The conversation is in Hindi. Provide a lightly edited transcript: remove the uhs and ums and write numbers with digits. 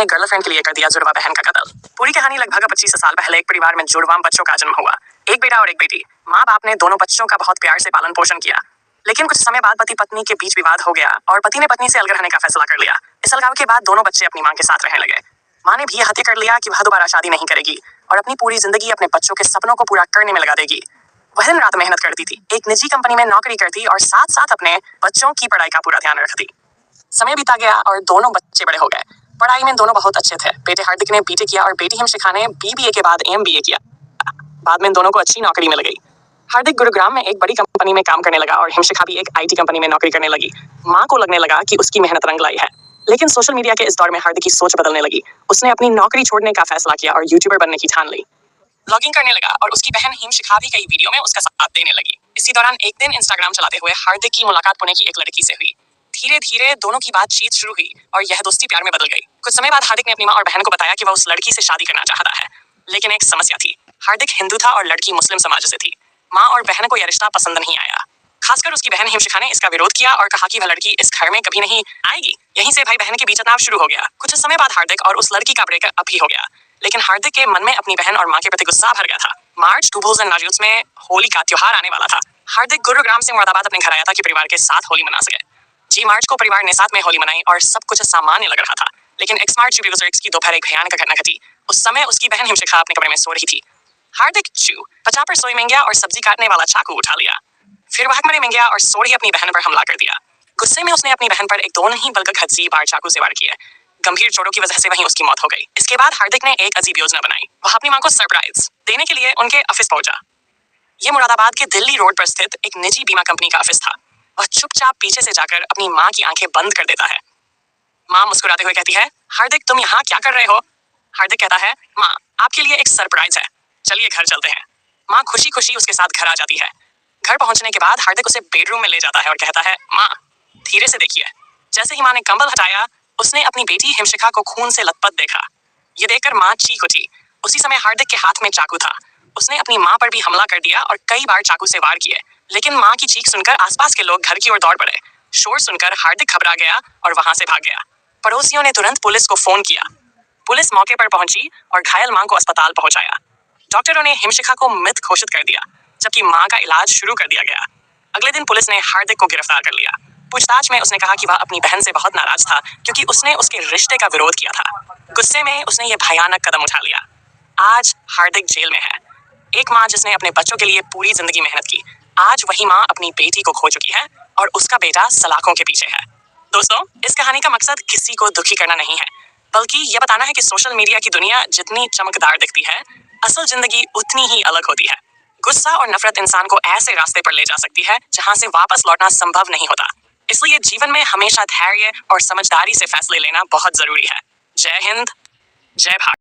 गर्लफ्रेंड के लिए कर दिया जुड़वा बहन का कत्ल। पूरी कहानी लगभग 25 साल पहले एक परिवार में जुड़वा बच्चों का जन्म हुआ। एक बेटा और एक बेटी। माँ बाप ने दोनों बच्चों का बहुत प्यार से पालन पोषण किया, लेकिन कुछ समय बाद पति पत्नी के बीच विवाद हो गया और पति ने पत्नी से अलग रहने का फैसला कर लिया। इस अलगाव के बाद दोनों बच्चे अपनी माँ के साथ रहने लगे। माँ ने भी यह हत्या कर लिया कि वह दोबारा शादी नहीं करेगी और अपनी पूरी जिंदगी अपने बच्चों के सपनों को पूरा करने में लगा देगी। वह दिन रात मेहनत करती थी, एक निजी कंपनी में नौकरी करती और साथ साथ अपने बच्चों की पढ़ाई का पूरा ध्यान रखती। समय बीता गया और दोनों बच्चे बड़े हो गए। पढ़ाई में दोनों बहुत अच्छे थे। बेटे हार्दिक ने बीटेक किया और बेटी हिमशिखा ने बीबीए के बाद एमबीए किया। बाद में दोनों को अच्छी नौकरी मिल गई। हार्दिक गुरुग्राम में एक बड़ी कंपनी में काम करने लगा और हिमशिखा भी एक आईटी कंपनी में नौकरी करने लगी। माँ को लगने लगा कि उसकी मेहनत रंग लाई है, लेकिन सोशल मीडिया के इस दौर में हार्दिक की सोच बदलने लगी। उसने अपनी नौकरी छोड़ने का फैसला किया और यूट्यूबर बनने की ठान ली। ब्लॉगिंग करने लगा और उसकी बहन हिमशिखा भी कई वीडियो में उसका साथ देने लगी। इसी दौरान एक दिन इंस्टाग्राम चलाते हुए हार्दिक की मुलाकात पुणे की एक लड़की से हुई। धीरे धीरे दोनों की बातचीत शुरू हुई और यह दोस्ती प्यार में बदल गई। कुछ समय बाद हार्दिक ने अपनी माँ और बहन को बताया कि वह उस लड़की से शादी करना चाहता है, लेकिन एक समस्या थी। हार्दिक हिंदू था और लड़की मुस्लिम समाज से थी। माँ और बहन को यह रिश्ता पसंद नहीं आया। खासकर उसकी बहन हिमशिखा ने इसका विरोध किया और कहा कि वह लड़की इस घर में कभी नहीं आएगी। यहीं से भाई बहन के बीच तनाव शुरू हो गया। कुछ समय बाद हार्दिक और उस लड़की का ब्रेकअप भी हो गया, लेकिन हार्दिक के मन में अपनी बहन और माँ के प्रति गुस्सा भर गया था। मार्च 2019 में होली का त्योहार आने वाला था। हार्दिक गुरुग्राम से मुरादाबाद अपने घर आया था कि परिवार के साथ होली मना सके। मार्च को परिवार ने साथ में होली मनाई और सब कुछ सामान्य लग रहा था, लेकिन एक्स की दोपहर एक भयानक घटना घटी। उस समय उसकी बहन हिमशिखा अपने कमरे में सो रही थी। हार्दिक पचा पर सोई में गया और सब्जी काटने वाला चाकू उठा लिया। फिर वह कमरे में गया और सो रही अपनी बहन पर हमला कर दिया। गुस्से में उसने अपनी बहन पर एक दो नहीं बल्कि 10 बार चाकू से वार किए। गंभीर चोटों की वजह से वहीं उसकी मौत हो गई। इसके बाद हार्दिक ने एक अजीब योजना बनाई। वह अपनी मां को सरप्राइज देने के लिए उनके ऑफिस पहुंचा। यह मुरादाबाद के दिल्ली रोड पर स्थित एक निजी बीमा कंपनी का ऑफिस था। वह चुपचाप पीछे से जाकर अपनी माँ की आंखें बंद कर देता है। माँ मुस्कुराते हुए कहती है, हार्दिक तुम यहाँ क्या कर रहे हो? हार्दिक कहता है, माँ आपके लिए एक सरप्राइज है, चलिए घर चलते हैं। माँ खुशी खुशी उसके साथ घर आ जाती है। घर पहुंचने के बाद हार्दिक उसे बेडरूम में ले जाता है और कहता है, माँ धीरे से देखिए। जैसे ही माँ ने कंबल हटाया, उसने अपनी बेटी हिमशिखा को खून से लथपथ देखा। ये देखकर माँ चीख उठी। उसी समय हार्दिक के हाथ में चाकू था। उसने अपनी माँ पर भी हमला कर दिया और कई बार चाकू से वार किए, लेकिन माँ की चीख सुनकर आसपास के लोग घर की ओर दौड़ पड़े। शोर सुनकर हार्दिक घबरा गया और वहां से भाग गया। पड़ोसियों ने तुरंत पुलिस को फोन किया। पुलिस मौके पर पहुंची और घायल माँ को अस्पताल पहुंचाया। डॉक्टरों ने हिमशिखा को मृत घोषित कर दिया, जबकि माँ का इलाज शुरू कर दिया गया। अगले दिन पुलिस ने हार्दिक को गिरफ्तार कर लिया। पूछताछ में उसने कहा कि वह अपनी बहन से बहुत नाराज था क्योंकि उसने उसके रिश्ते का विरोध किया था। गुस्से में उसने ये भयानक कदम उठा लिया। आज हार्दिक जेल में है। एक माँ जिसने अपने बच्चों के लिए पूरी जिंदगी मेहनत की, आज वही माँ अपनी बेटी को खो चुकी है और उसका बेटा सलाखों के पीछे है। दोस्तों, इस कहानी का मकसद किसी को दुखी करना नहीं है, बल्कि यह बताना है कि सोशल मीडिया की दुनिया जितनी चमकदार दिखती है, असल जिंदगी उतनी ही अलग होती है। गुस्सा और नफरत इंसान को ऐसे रास्ते पर ले जा सकती है जहां से वापस लौटना संभव नहीं होता। इसलिए जीवन में हमेशा धैर्य और समझदारी से फैसले लेना बहुत जरूरी है। जय हिंद, जय भारत।